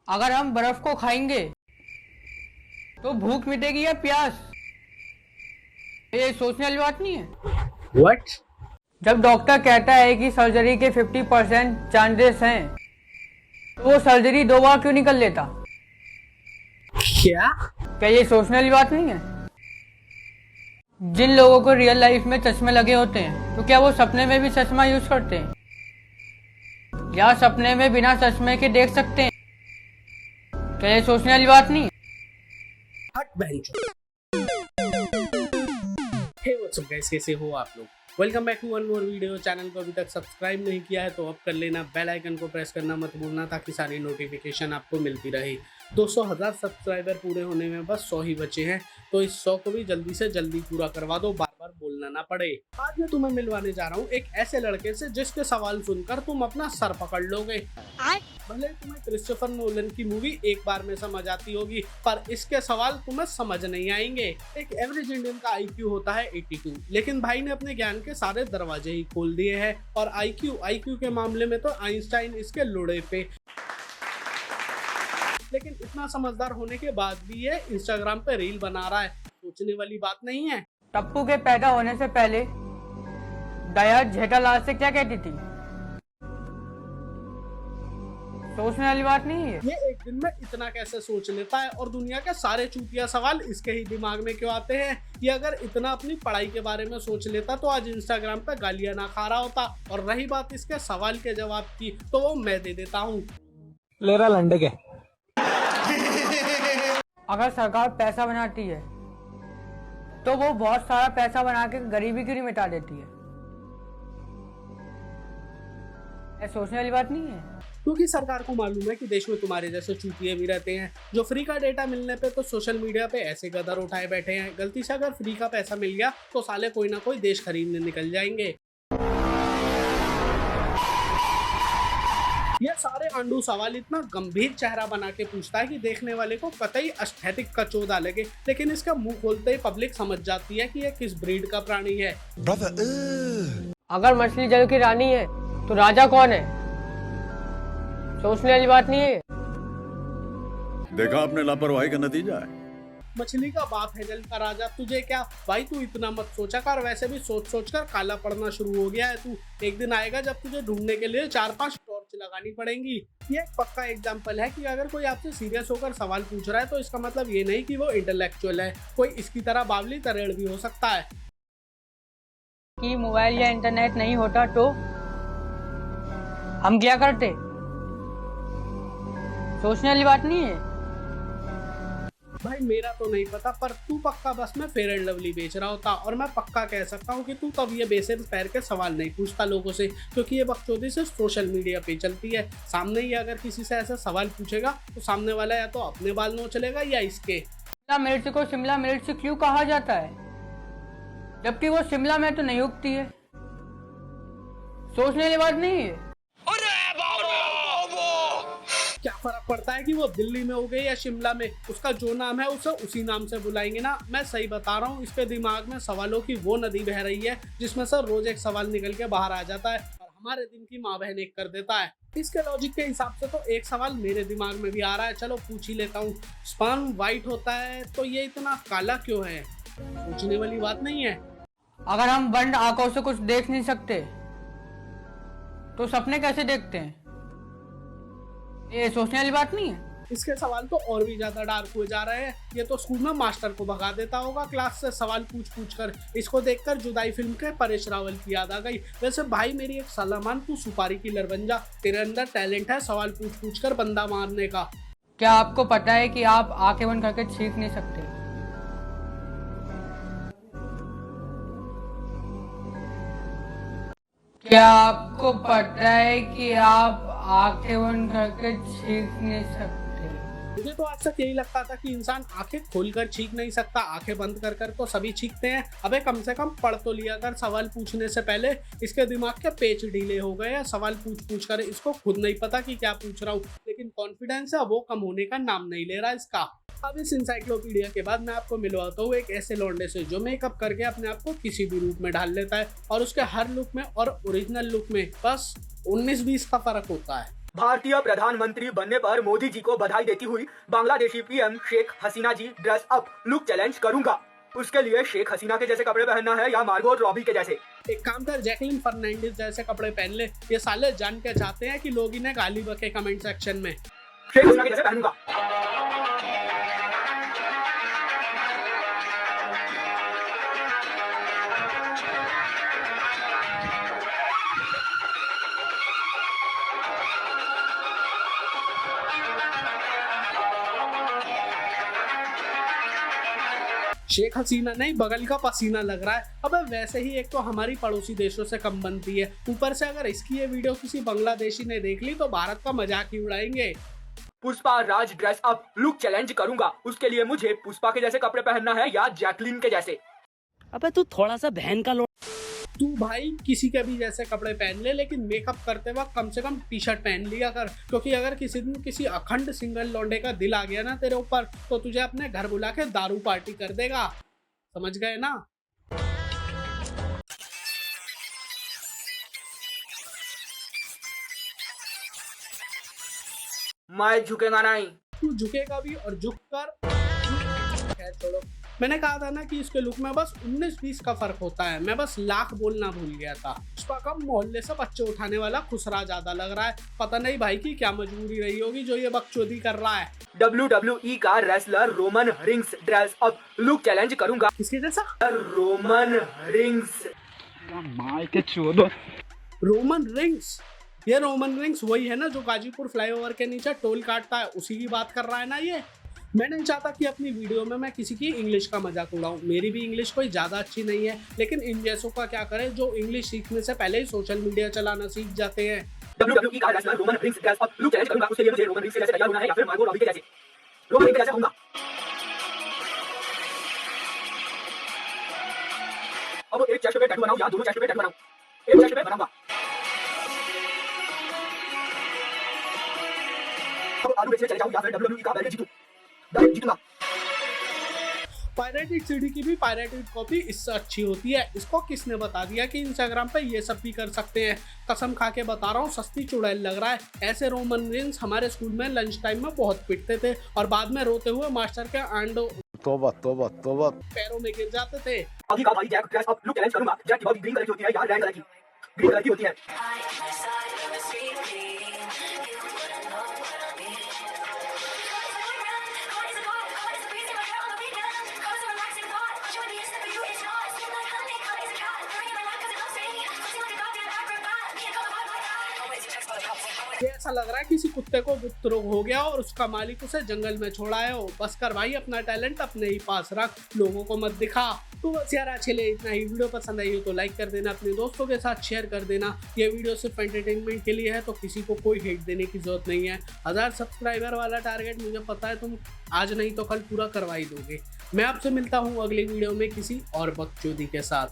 अगर हम बर्फ को खाएंगे तो भूख मिटेगी या प्यास? ये सोचने वाली बात नहीं है। व्हाट? जब डॉक्टर कहता है कि सर्जरी के 50% चांसेस हैं, तो वो सर्जरी 2 बार क्यों नहीं कर लेता? क्या ये सोचने वाली बात नहीं है? जिन लोगों को रियल लाइफ में चश्मे लगे होते हैं, तो क्या वो सपने में भी चश्मा यूज करते हैं? या सपने में बिना चश्मे के देख सकते हैं? क्या ये सोचने वाली बात नहीं है? हट बहनचोद। हे व्हाट्स अप गाइस, कैसे हो आप लोग? Welcome back to one more video. Channel को अभी तक सब्सक्राइब नहीं किया है तो अब कर लेना, बेल आइकन को प्रेस करना मत भूलना ताकि सारी नोटिफिकेशन आपको मिलती रहे। 200,000 सब्सक्राइबर पूरे होने में बस 100 ही बचे हैं, तो इस 100 को भी जल्दी से जल्दी पूरा करवा दो, बार बार बोलना ना पड़े। आज मैं तुम्हें मिलवाने जा रहा हूँ एक ऐसे लड़के से जिसके सवाल सुनकर तुम अपना सर पकड़ लोगे। भले तुम्हें क्रिस्टोफर नोलन की मूवी एक बार में समझ आती होगी, पर इसके सवाल तुम्हें समझ नहीं आएंगे। एक एवरेज इंडियन का IQ होता है 82, लेकिन भाई ने अपने ज्ञान के सारे दरवाजे ही खोल दिए हैं। और IQ के मामले में तो आइंस्टाइन इसके लोड़े पे। लेकिन इतना समझदार होने के बाद भी ये इंस्टाग्राम पे रील बना रहा है। सोचने वाली बात नहीं है? टप्पू के पैदा होने से पहले दया जेठालाल से क्या कहती थी? सोचने वाली बात नहीं है। ये एक दिन में इतना कैसे सोच लेता है और दुनिया के सारे चूतिया सवाल इसके ही दिमाग में क्यों आते हैं? ये अगर इतना अपनी पढ़ाई के बारे में सोच लेता तो आज इंस्टाग्राम पे गालियां ना खा रहा होता। और रही बात इसके सवाल के जवाब की, तो वो मैं दे देता हूँ। ले रहा लंडे के। अगर सरकार पैसा बनाती है तो वो बहुत सारा पैसा बना के गरीबी क्यों नहीं मिटा देती है? ये सोचने वाली बात नहीं है। क्योंकि सरकार को मालूम है कि देश में तुम्हारे जैसे चूतिए भी रहते हैं जो फ्री का डेटा मिलने पे तो सोशल मीडिया पे ऐसे गदर उठाए बैठे हैं। गलती से अगर फ्री का पैसा मिल गया तो साले कोई ना कोई देश खरीदने निकल जाएंगे। ये सारे आंडू सवाल इतना गंभीर चेहरा बना के पूछता है कि देखने वाले को कतई एस्थेटिक का चौदा लगे, लेकिन इसका मुंह खोलते ही पब्लिक समझ जाती है कि यह किस ब्रीड का प्राणी है। अगर मछली जल की रानी है तो राजा कौन है? सोचने वाली बात नहीं है। देखा आपने लापरवाही का नतीजा है। मछली का बाप है जल का राजा, तुझे क्या भाई? तू इतना मत सोचा कर, वैसे भी सोच सोच कर काला पड़ना शुरू हो गया है तू। एक दिन आएगा जब तुझे ढूंढने के लिए 4-5 टॉर्च लगानी पड़ेंगी। ये एक पक्का एग्जाम्पल है कि अगर कोई आपसे सीरियस होकर सवाल पूछ रहा है तो इसका मतलब ये नहीं कि वो इंटेलेक्चुअल है। कोई इसकी तरह बावली तरेड़ भी हो सकता है। कि मोबाइल या इंटरनेट नहीं होता तो हम क्या करते? सोचने वाली बात नहीं है। भाई मेरा तो नहीं पता, पर तू पक्का बस में फेयर एंड लवली बेच रहा होता। और मैं पक्का कह सकता हूँ कि तू तब ये बेसिर पैर के सवाल नहीं पूछता लोगों से, क्योंकि ये बकचोदी सिर्फ सोशल मीडिया पे चलती है। सामने ही अगर किसी से ऐसा सवाल पूछेगा तो सामने वाला या तो अपने बाल नोच लेगा या इसके। शिमला मिर्च को शिमला मिर्च क्यों कहा जाता है, जबकि वो शिमला में तो नहीं उगती है? सोचने वाली बात नहीं है। क्या फर्क पड़ता है कि वो दिल्ली में हो गई या शिमला में? उसका जो नाम है उसे उसी नाम से बुलाएंगे ना। मैं सही बता रहा हूँ, इसके दिमाग में सवालों की वो नदी बह रही है जिसमें से रोज एक सवाल निकल के बाहर आ जाता है और हमारे दिन की माँ बहन एक कर देता है। इसके लॉजिक के हिसाब से तो एक सवाल मेरे दिमाग में भी आ रहा है, चलो पूछ ही लेता हूँ। स्पर्म व्हाइट होता है तो ये इतना काला क्यों है? सोचने वाली बात नहीं है। अगर हम बंद आंखों से कुछ देख नहीं सकते तो सपने कैसे देखते हैं? ये सोचने वाली बात नहीं है। इसके सवाल तो और भी ज्यादा डार्क हुए जा रहे हैं। ये तो स्कूल में मास्टर को भगा देता होगा क्लास से सवाल पूछ पूछ कर। इसको देखकर जुदाई फिल्म के परेश रावल की याद आ गई। वैसे भाई मेरी एक सलाह मान, तू सुपारी किलर बन जा। तेरे अंदर टैलेंट है सवाल पूछ पूछ कर बंदा मारने का। क्या आपको पता है कि आप आंखें बंद करके छींक नहीं सकते? क्या आपको पता है कि आप आंखें बंद करके छींक नहीं सकते? मुझे तो आज तक यही लगता था कि इंसान आंखें खोलकर छींक नहीं सकता, आंखें बंद कर कर तो सभी छींकते हैं। अबे कम से कम पढ़ तो लिया कर सवाल पूछने से पहले। इसके दिमाग के पेच ढीले हो गए हैं सवाल पूछ पूछ कर। इसको खुद नहीं पता कि क्या पूछ रहा हूँ, लेकिन कॉन्फिडेंस है वो कम होने का नाम नहीं ले रहा इसका। अब इस इंसाइक्लोपीडिया के बाद मैं आपको मिलवाता हूँ एक ऐसे लौंडे से जो मेकअप करके अपने आप को किसी भी रूप में ढाल लेता है और उसके हर लुक में और ओरिजिनल लुक में बस 19-20 का फर्क होता है। भारतीय प्रधानमंत्री बनने पर मोदी जी को बधाई देती हुई बांग्लादेशी पीएम शेख हसीना जी ड्रेस अप लुक चैलेंज करूंगा। उसके लिए शेख हसीना के जैसे कपड़े पहनना है या मार्गोट रॉबी के जैसे। एक काम कर, जैकलिन फर्नांडिस जैसे कपड़े पहन ले। ये साले जान के चाहते हैं कि लोग इन्हें गाली बके कमेंट सेक्शन में। शेख हसीना के जैसे पहनूंगा। शेख हसीना नहीं, बगल का पसीना लग रहा है। अबे वैसे ही एक तो हमारी पड़ोसी देशों से कम बनती है, ऊपर से अगर इसकी ये वीडियो किसी बांग्लादेशी ने देख ली तो भारत का मजाक ही उड़ाएंगे। Pushpa Raj dress up look challenge करूंगा। उसके लिए मुझे पुष्पा के जैसे कपड़े पहनना है या जैकलिन के जैसे। अबे तू थोड़ा सा बहन का तू भाई किसी के भी जैसे कपड़े पहन ले, लेकिन मेकअप करते वक्त कम से कम टी शर्ट पहन लिया कर, क्योंकि अगर किसी दिन किसी अखंड सिंगल लौंडे का दिल आ गया ना तेरे ऊपर तो तुझे अपने घर बुला के दारू पार्टी कर देगा। समझ गए ना? मैं झुकेगा नहीं। तू झुकेगा भी और झुक कर। खैर छोड़ो, मैंने कहा था ना कि इसके लुक में बस 19-20 का फर्क होता है। मैं बस लाख बोलना भूल गया था। पुष्पा का मोहल्ले से बच्चे उठाने वाला खुसरा ज्यादा लग रहा है। पता नहीं भाई की क्या मजबूरी रही होगी जो ये बकचोदी कर रहा है। WWE का wrestler Roman rings dress up look challenge करूंगा। किसके जैसा? Roman rings. Roman rings? ये रोमन रिंग्स वही है ना जो गाजीपुर फ्लाईओवर के नीचे टोल काटता है, उसी की बात कर रहा है ना ये? मैं नहीं चाहता कि अपनी वीडियो में मैं किसी की इंग्लिश का मजाक उड़ाऊं। मेरी भी इंग्लिश कोई ज़्यादा अच्छी नहीं है, लेकिन इन जैसों का क्या करें जो इंग्लिश सीखने से पहले ही सोशल मीडिया चलाना सीख जाते हैं। WWE का wrestler Roman rings dress up look challenge करूंगा। उसके लिए मुझे रोमन रिंग्स के जैसे तैयार होना है या फिर मार्गो रॉबी के जैसे। रोमन रिंग्स के जैसे होऊंगा। अब एक चेस्ट पे टैटू बनाऊं या दोनों चेस्ट पे टैटू बनाऊं? एक चेस्ट पे बनाऊंगा। अब आलू बेचने चले जाऊं या फिर WWE का बैलेट जीतूं? बैलेट जीतूंगा। पायरेटेड सीडी की भी पायरेटेड कॉपी इससे अच्छी होती है। इसको किसने बता दिया कि इंस्टाग्राम पे ये सब भी कर सकते हैं? कसम खा के बता रहा हूँ, सस्ती चुड़ैल लग रहा है। ऐसे रोमन रिंग्स हमारे स्कूल में लंच टाइम में बहुत पिटते थे और बाद में रोते हुए मास्टर के आंडो तौबा तौबा तौबा पैरों में गिर जाते थे। अभी का भाई Jack dress up look challenge करूंगा। जैक की बॉडी ग्रीन कलर की होती है या रेड कलर की? ग्रीन कलर की होती है। ये ऐसा लग रहा है किसी कुत्ते को गुप्त रोग हो गया और उसका मालिक उसे जंगल में छोड़ाया हो। बस कर भाई, अपना टैलेंट अपने ही पास रख, लोगों को मत दिखा। तो बस यार आज के लिए इतना ही। वीडियो पसंद आई हो तो लाइक कर देना, अपने दोस्तों के साथ शेयर कर देना। ये वीडियो सिर्फ एंटरटेनमेंट के लिए है तो किसी को कोई हेट देने की जरूरत नहीं है। 1000 सब्सक्राइबर वाला टारगेट मुझे पता है तुम आज नहीं तो कल पूरा करवा ही दोगे। मैं आपसे मिलता हूँ अगली वीडियो में किसी और बकचोदी के साथ।